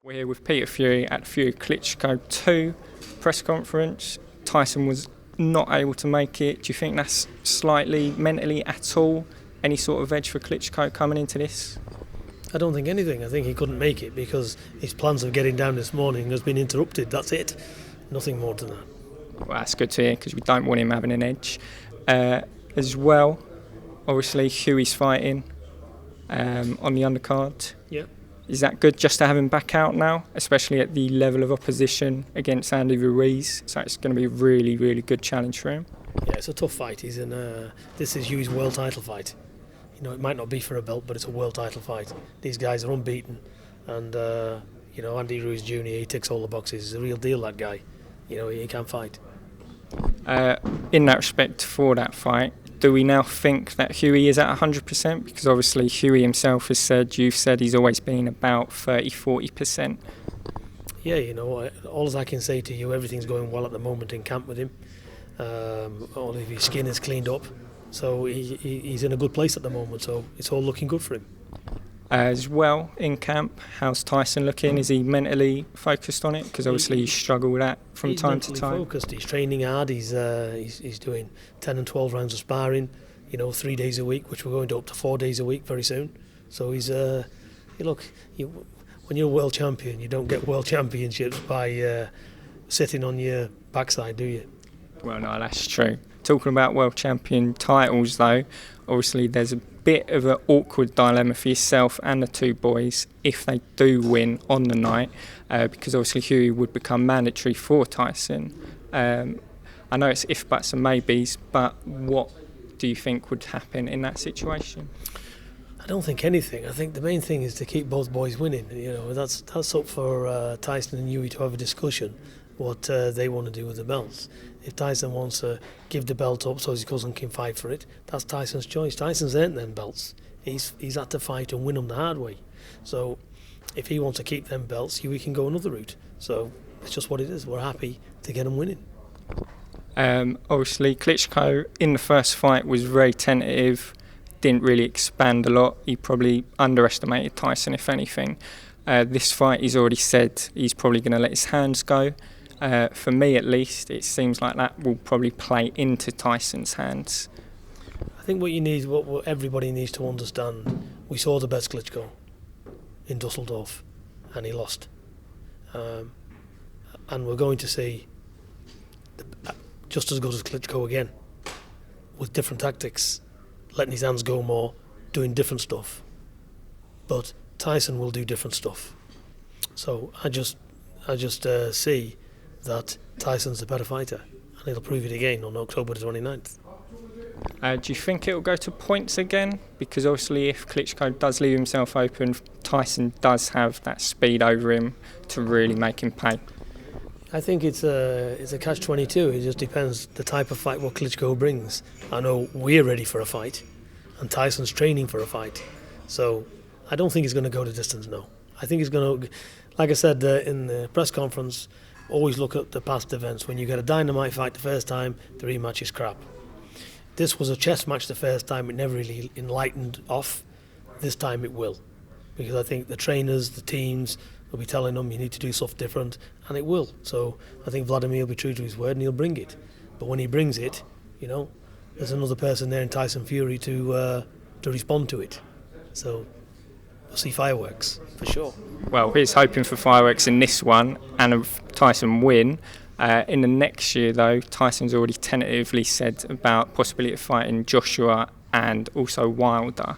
We're here with Peter Fury at Fury Klitschko 2 press conference. Tyson was not able to make it. Do you think that's slightly mentally at all any sort of edge for Klitschko coming into this? I don't think anything. I think he couldn't make it because his plans of getting down this morning has been interrupted. That's it. Nothing more than that. Well, that's good to hear because we don't want him having an edge. As well, obviously Huey's fighting on the undercard. Yeah. Is that good just to have him back out now, especially at the level of opposition against Andy Ruiz? So it's going to be a really, really good challenge for him. Yeah, it's a tough fight. He's in. This is Huey's world title fight. You know, it might not be for a belt, but it's a world title fight. These guys are unbeaten, and you know, Andy Ruiz Jr. He ticks all the boxes. He's a real deal. That guy. You know, he can fight. In that respect, for that fight, do we now think that Huey is at 100%? Because obviously Huey himself has said, you've said he's always been about 30-40%. Yeah, you know, all I can say to you, everything's going well at the moment in camp with him. All of his skin is cleaned up, so he's in a good place at the moment, so it's all looking good for him. As well, in camp, how's Tyson looking? Is he mentally focused on it? Because obviously he struggled with that from time to time. He's focused, he's training hard, he's doing 10 and 12 rounds of sparring, you know, 3 days a week, which we're going to up to 4 days a week very soon. So he's, when you're a world champion, you don't get world championships by sitting on your backside, do you? Well, no, that's true. Talking about world champion titles, though, obviously there's a bit of an awkward dilemma for yourself and the two boys if they do win on the night, because obviously Huey would become mandatory for Tyson. I know it's if, buts and maybes, but what do you think would happen in that situation? I don't think anything. I think the main thing is to keep both boys winning. You know, that's up for Tyson and Huey to have a discussion what they want to do with the belts. If Tyson wants to give the belt up so his cousin can fight for it, that's Tyson's choice. Tyson's earned them belts. He's had to fight and win them the hard way. So if he wants to keep them belts, Huey can go another route. So it's just what it is. We're happy to get him winning. Obviously, Klitschko in the first fight was very tentative, didn't really expand a lot. He probably underestimated Tyson, if anything. This fight, he's already said he's probably going to let his hands go. For me, at least, it seems like that will probably play into Tyson's hands. I think what you need, what everybody needs to understand, we saw the best Klitschko in Dusseldorf, and he lost. And we're going to see just as good as Klitschko again, with different tactics, letting his hands go more, doing different stuff. But Tyson will do different stuff. So I just see that Tyson's the better fighter, and he'll prove it again on October the 29th. Do you think it'll go to points again? Because obviously if Klitschko does leave himself open, Tyson does have that speed over him to really make him pay. I think it's a catch-22. It just depends the type of fight what Klitschko brings. I know we're ready for a fight, and Tyson's training for a fight. So I don't think he's going to go the distance, no. I think he's going to, like I said in the press conference, always look at the past events. When you get a dynamite fight the first time, the rematch is crap. This was a chess match the first time, it never really enlightened off. This time it will. Because I think the trainers, the teams, will be telling them you need to do stuff different, and it will. So I think Vladimir will be true to his word and he'll bring it. But when he brings it, you know, there's another person there in Tyson Fury to respond to it. So we'll see fireworks, for sure. Well, he's hoping for fireworks in this one and a Tyson win. In the next year, though, Tyson's already tentatively said about possibility of fighting Joshua and also Wilder.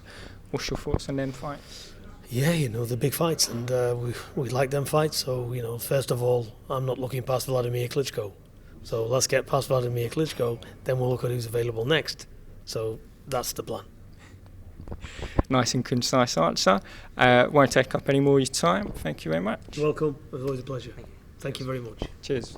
What's your thoughts on them fights? Yeah, you know, the big fights, and we like them fights. So, you know, first of all, I'm not looking past Vladimir Klitschko. So let's get past Vladimir Klitschko, then we'll look at who's available next. So that's the plan. Nice and concise answer. Won't take up any more of your time. Thank you very much. You're welcome. It was always a pleasure. Thank you very much. Cheers.